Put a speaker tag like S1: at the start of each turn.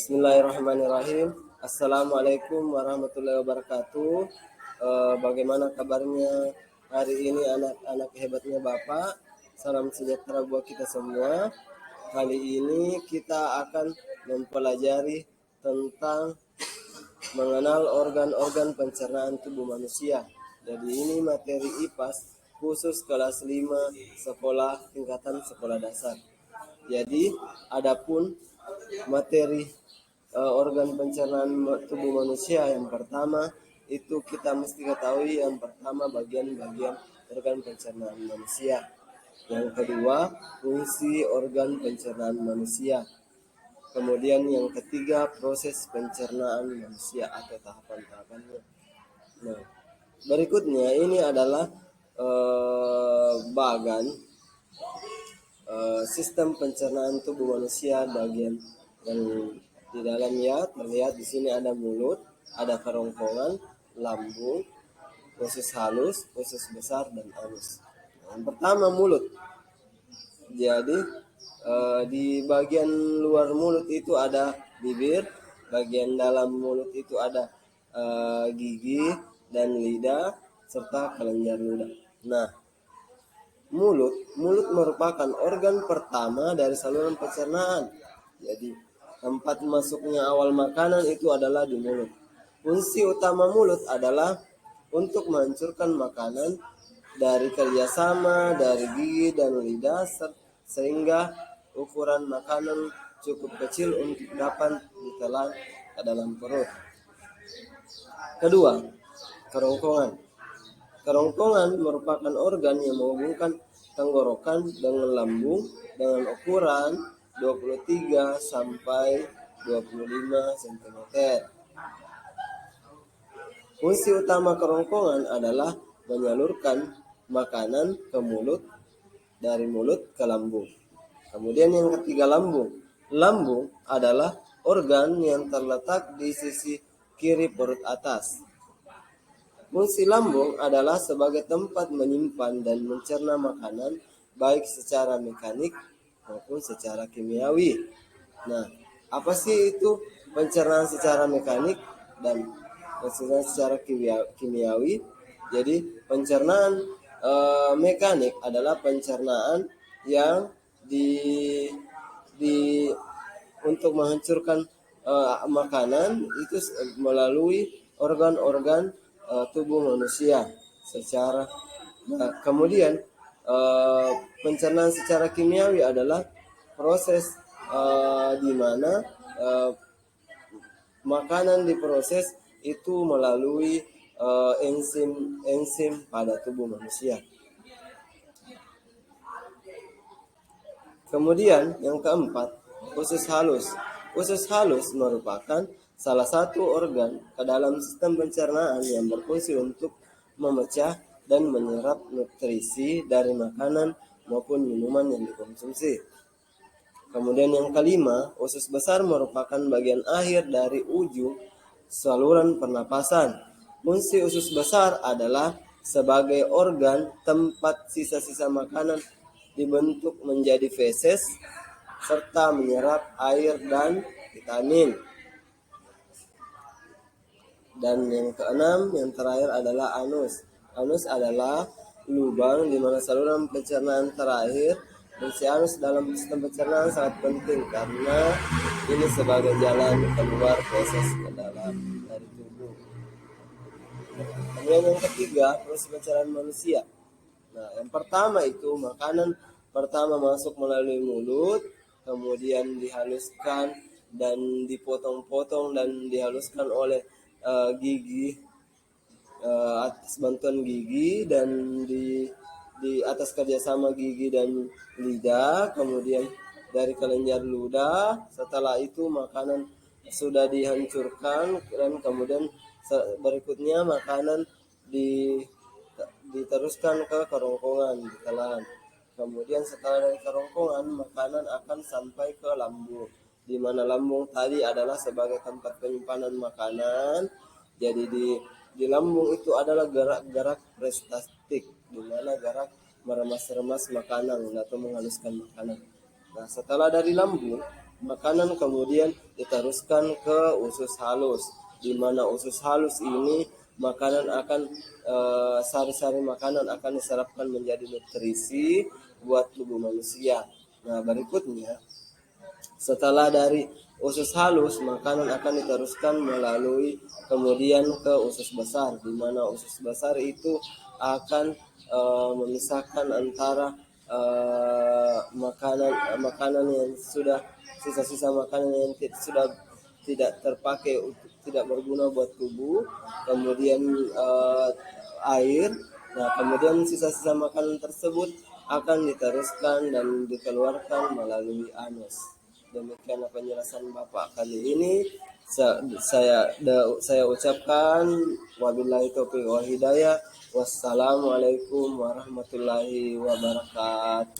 S1: Bismillahirrahmanirrahim. Assalamualaikum warahmatullahi wabarakatuh. Bagaimana kabarnya hari ini anak-anak hebatnya Bapak? Salam sejahtera buat kita semua. Kali ini kita akan mempelajari tentang mengenal organ-organ pencernaan tubuh manusia. Jadi ini materi IPAS khusus kelas 5 sekolah tingkatan sekolah dasar. Jadi adapun materi organ pencernaan tubuh manusia yang pertama itu kita mesti ketahui yang pertama bagian-bagian organ pencernaan manusia. Yang kedua fungsi organ pencernaan manusia. Kemudian yang ketiga proses pencernaan manusia atau tahapan-tahapannya. Nah, berikutnya ini adalah bagan sistem pencernaan tubuh manusia bagian yang di dalamnya terlihat di sini ada mulut, ada kerongkongan, lambung, usus halus, usus besar dan anus. Yang pertama mulut. Jadi di bagian luar mulut itu ada bibir, bagian dalam mulut itu ada gigi dan lidah serta kelenjar ludah. Nah, mulut merupakan organ pertama dari saluran pencernaan. Jadi tempat masuknya awal makanan itu adalah di mulut. Fungsi utama mulut adalah untuk menghancurkan makanan dari kerjasama dari gigi dan lidah sehingga ukuran makanan cukup kecil untuk dapat ditelan ke dalam perut. Kedua, kerongkongan. Kerongkongan merupakan organ yang menghubungkan tenggorokan dengan lambung dengan ukuran 23 sampai 25 cm. Fungsi utama kerongkongan adalah menyalurkan makanan ke mulut, dari mulut ke lambung. Kemudian yang ketiga lambung. Lambung adalah organ yang terletak di sisi kiri perut atas. Fungsi lambung adalah sebagai tempat menyimpan dan mencerna makanan baik secara mekanik maupun secara kimiawi. Nah, apa sih itu pencernaan secara mekanik dan pencernaan secara kimiawi? Jadi pencernaan mekanik adalah pencernaan yang untuk menghancurkan makanan itu melalui organ-organ tubuh manusia secara. Nah, kemudian pencernaan secara kimiawi adalah proses di mana makanan diproses itu melalui enzim pada tubuh manusia. Kemudian yang keempat, usus halus. Usus halus merupakan salah satu organ ke dalam sistem pencernaan yang berfungsi untuk memecah dan menyerap nutrisi dari makanan maupun minuman yang dikonsumsi. Kemudian yang kelima, usus besar merupakan bagian akhir dari ujung saluran pernapasan. Fungsi usus besar adalah sebagai organ tempat sisa-sisa makanan dibentuk menjadi feses serta menyerap air dan vitamin. Dan yang keenam, yang terakhir adalah anus. Anus adalah lubang di mana saluran pencernaan terakhir. Fungsi anus dalam sistem pencernaan sangat penting karena ini sebagai jalan keluar proses ke dalam dari tubuh. Kemudian yang ketiga, proses pencernaan manusia. Nah, yang pertama itu makanan pertama masuk melalui mulut, kemudian dihaluskan dan dipotong-potong dan dihaluskan oleh gigi atas bantuan gigi dan di atas kerjasama gigi dan lidah, kemudian dari kelenjar ludah. Setelah itu makanan sudah dihancurkan dan kemudian berikutnya makanan diteruskan ke kerongkongan, ditelan. Kemudian setelah dari kerongkongan makanan akan sampai ke lambung, di mana lambung tadi adalah sebagai tempat penyimpanan makanan. Jadi di lambung itu adalah gerak-gerak peristaltik, di mana gerak meremas-remas makanan atau menghaluskan makanan. Nah, setelah dari lambung makanan kemudian diteruskan ke usus halus, di mana usus halus ini makanan akan sari-sari makanan akan diserapkan menjadi nutrisi buat tubuh manusia. Nah, berikutnya setelah dari usus halus, makanan akan diteruskan melalui kemudian ke usus besar, di mana usus besar itu akan memisahkan antara makanan yang sudah sisa-sisa makanan yang sudah tidak terpakai, untuk tidak berguna buat tubuh, kemudian air. Nah, kemudian sisa-sisa makanan tersebut akan diteruskan dan dikeluarkan melalui anus. Demikian penjelasan Bapak kali ini. Saya ucapkan wabillahi taufiq wal hidayah. Wassalamualaikum warahmatullahi wabarakatuh.